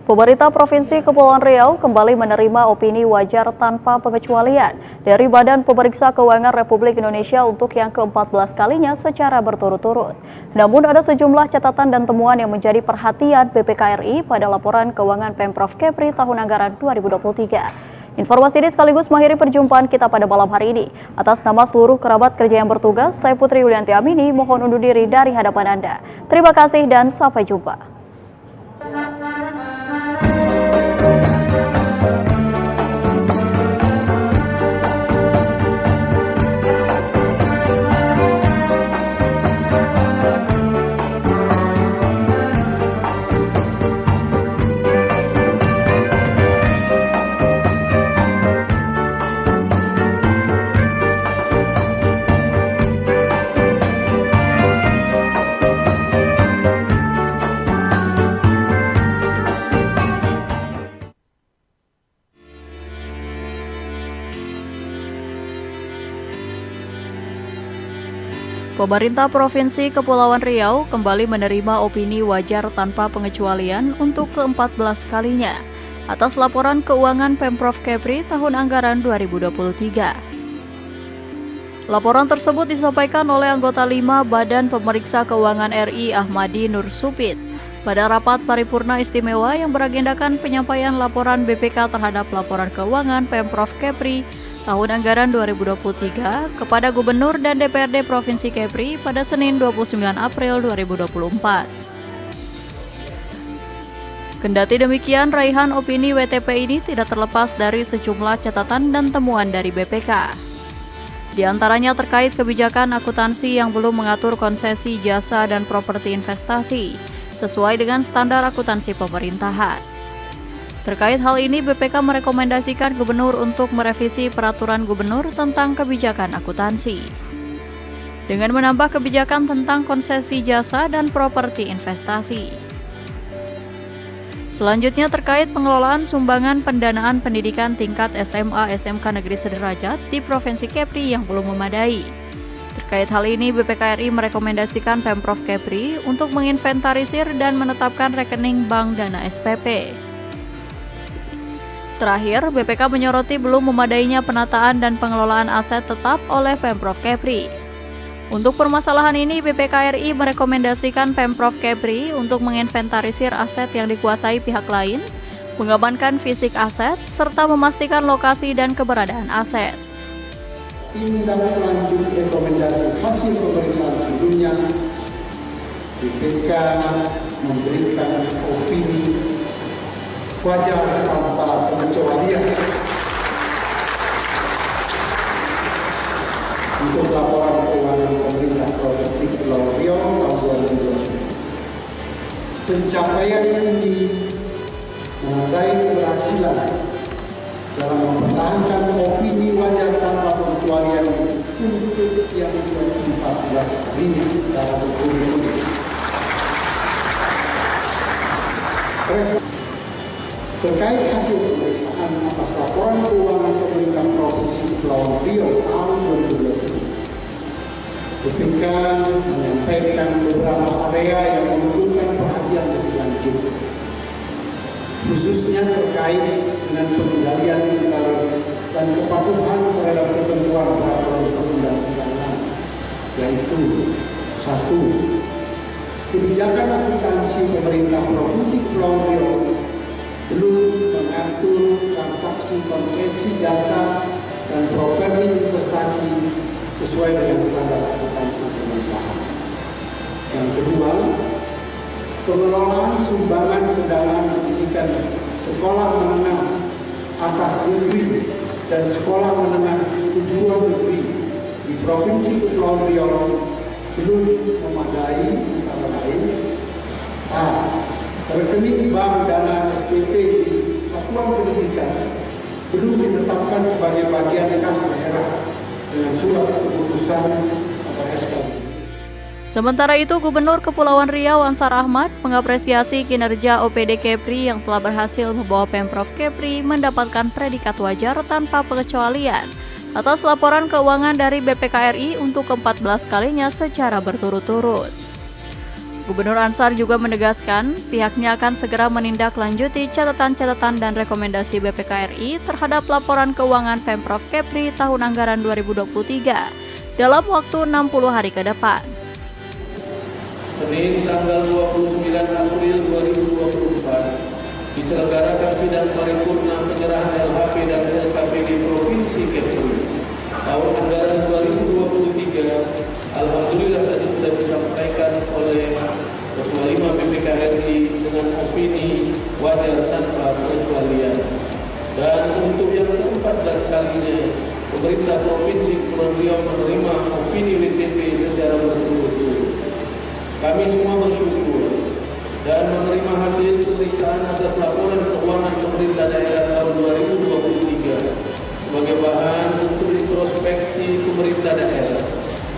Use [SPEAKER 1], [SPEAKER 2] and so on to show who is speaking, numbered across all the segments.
[SPEAKER 1] Pemerintah Provinsi Kepulauan Riau kembali menerima opini wajar tanpa pengecualian dari Badan Pemeriksa Keuangan Republik Indonesia untuk yang ke-14 kalinya secara berturut-turut. Namun ada sejumlah catatan dan temuan yang menjadi perhatian BPK RI pada laporan keuangan Pemprov Kepri tahun anggaran 2023. Informasi ini sekaligus mengakhiri perjumpaan kita pada malam hari ini. Atas nama seluruh kerabat kerja yang bertugas, saya Putri Yulianti Amini mohon undur diri dari hadapan Anda. Terima kasih dan sampai jumpa. Pemerintah Provinsi Kepulauan Riau kembali menerima opini wajar tanpa pengecualian untuk ke-14 kalinya atas laporan keuangan Pemprov Kepri tahun anggaran 2023. Laporan tersebut disampaikan oleh anggota 5 Badan Pemeriksa Keuangan RI Ahmadi Nur Supit pada rapat paripurna istimewa yang beragendakan penyampaian laporan BPK terhadap laporan keuangan Pemprov Kepri tahun anggaran 2023 kepada Gubernur dan DPRD Provinsi Kepri pada Senin 29 April 2024. Kendati demikian, raihan opini WTP ini tidak terlepas dari sejumlah catatan dan temuan dari BPK. Di antaranya terkait kebijakan akuntansi yang belum mengatur konsesi jasa dan properti investasi sesuai dengan standar akuntansi pemerintahan. Terkait hal ini, BPK merekomendasikan Gubernur untuk merevisi Peraturan Gubernur tentang kebijakan akuntansi dengan menambah kebijakan tentang konsesi jasa dan properti investasi. Selanjutnya terkait pengelolaan sumbangan pendanaan pendidikan tingkat SMA SMK Negeri Sederajat di Provinsi Kepri yang belum memadai. Terkait hal ini, BPK RI merekomendasikan Pemprov Kepri untuk menginventarisir dan menetapkan rekening bank dana SPP. Terakhir, BPK menyoroti belum memadainya penataan dan pengelolaan aset tetap oleh Pemprov Kepri. Untuk permasalahan ini, BPK RI merekomendasikan Pemprov Kepri untuk menginventarisir aset yang dikuasai pihak lain, mengamankan fisik aset, serta memastikan lokasi dan keberadaan aset.
[SPEAKER 2] Tindak lanjut rekomendasi hasil pemeriksaan sebelumnya, BPK memberikan opini wajar tanpa pengecualian untuk laporan keuangan pemerintah Provinsi Kepulauan Riau tahun 2023. Pencapaian ini menandai keberhasilan dalam mempertahankan opini wajar tanpa pengecualian untuk yang ke-14 kalinya secara berturut-turut. Terkait hasil pemeriksaan atas laporan keuangan pemerintah Provinsi Kepulauan Riau tahun 2023, BPK menyampaikan beberapa area yang memerlukan perhatian lebih lanjut, khususnya terkait dengan pengendalian anggaran dan kepatuhan terhadap ketentuan peraturan perundang-undangan, yaitu 1. Kebijakan akuntansi pemerintah Provinsi Kepulauan Riau belum mengatur transaksi konsesi jasa dan properti investasi sesuai dengan standar akuntansi pemerintahan. Yang kedua, pengelolaan sumbangan pendanaan pendidikan sekolah menengah atas negeri dan sekolah menengah kejuruan negeri di Provinsi Kepulauan Riau belum memadai, antara lain A. Rekening bank dana SPP di satuan pendidikan belum ditetapkan sebagai bagian kas daerah dengan surat keputusan atau SK.
[SPEAKER 1] Sementara itu, Gubernur Kepulauan Riau Ansar Ahmad mengapresiasi kinerja OPD Kepri yang telah berhasil membawa Pemprov Kepri mendapatkan predikat wajar tanpa pengecualian atas laporan keuangan dari BPK RI untuk ke-14 kalinya secara berturut-turut. Gubernur Ansar juga menegaskan pihaknya akan segera menindaklanjuti catatan-catatan dan rekomendasi BPK RI terhadap laporan keuangan Pemprov Kepri tahun anggaran 2023 dalam waktu 60 hari ke depan.
[SPEAKER 3] Senin tanggal 29 April 2024 diselenggarakan sidang paripurna penyerahan LHP dan LKPD Provinsi Kepri tahun anggaran 2023. Alhamdulillah tadi sudah disampaikan oleh Ketua 5 BPK RI dengan opini wajar tanpa pengecualian. Dan untuk yang ke-14 kalinya, pemerintah Provinsi Kepulauan Riau menerima opini WTP secara berturut-turut. Kami semua bersyukur dan menerima hasil pemeriksaan atas laporan keuangan pemerintah daerah tahun 2023 sebagai bahan untuk introspeksi pemerintah daerah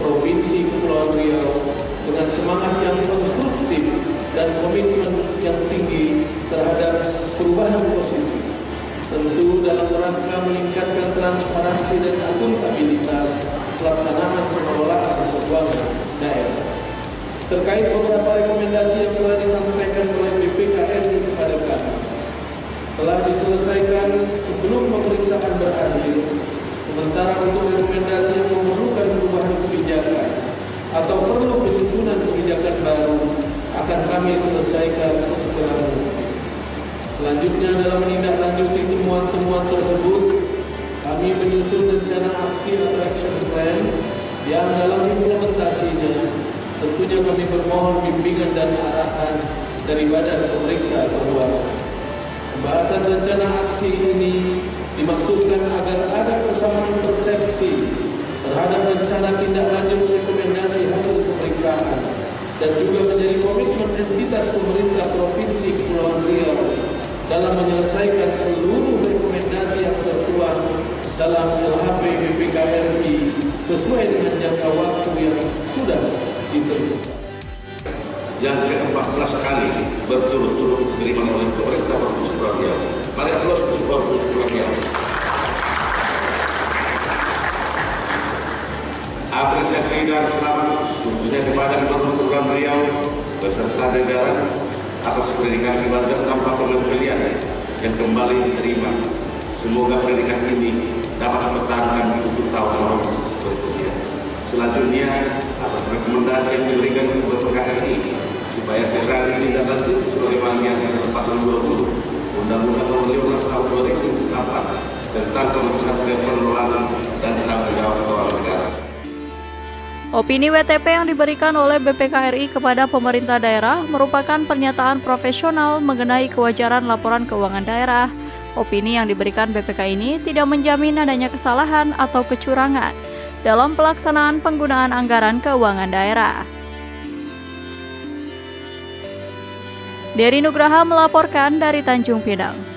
[SPEAKER 3] Provinsi Kepulauan Riau dengan semangat yang konstruktif dan komitmen yang tinggi terhadap perubahan positif. Tentu dalam rangka meningkatkan transparansi dan akuntabilitas pelaksanaan pengelolaan keuangan daerah. Terkait beberapa rekomendasi yang telah disampaikan oleh BPK RI kepada kami, telah diselesaikan sebelum pemeriksaan berakhir. Sementara untuk rekomendasi yang memerlukan perubahan kebijakan atau perlu penyusunan kebijakan baru akan kami selesaikan sesegera mungkin. Selanjutnya dalam menindaklanjuti temuan-temuan tersebut, kami menyusun rencana aksi atau action plan yang dalam implementasinya tentunya kami bermohon bimbingan dan arahan dari Badan Pemeriksa Keuangan. Pembahasan rencana aksi ini dimaksudkan agar ada persamaan persepsi terhadap rencana tindak lanjut rekomendasi hasil pemeriksaan dan juga menjadi komitmen entitas pemerintah Provinsi Kepulauan Riau dalam menyelesaikan seluruh rekomendasi yang tertuang dalam LHP BPK RI sesuai dengan jangka waktu yang sudah ditentukan.
[SPEAKER 4] Yang ke-14 kali berturut-turut diterima oleh pemerintah Provinsi Kepulauan Riau. Mari aplaus untuk Provinsi Kepulauan Riau. Apresiasi dan selamat khususnya kepada Gubernur Kepulauan Riau beserta jajaran atas pendidikan belajar tanpa pengecualian yang kembali diterima. Semoga pendidikan ini dapat mempertahankan untuk tahun-tahun berikutnya. Selanjutnya atas rekomendasi yang diberikan kepada BPK RI supaya segera ditindaklanjuti sebagaimana yang dalam pasal 20 Undang-Undang Nomor 15 Tahun 2004 tentang pemeriksaan pengelolaan dan tanggung jawab keuangan negara.
[SPEAKER 1] Opini WTP yang diberikan oleh BPK RI kepada pemerintah daerah merupakan pernyataan profesional mengenai kewajaran laporan keuangan daerah. Opini yang diberikan BPK ini tidak menjamin adanya kesalahan atau kecurangan dalam pelaksanaan penggunaan anggaran keuangan daerah. Dery Nugraha melaporkan dari Tanjung Pinang.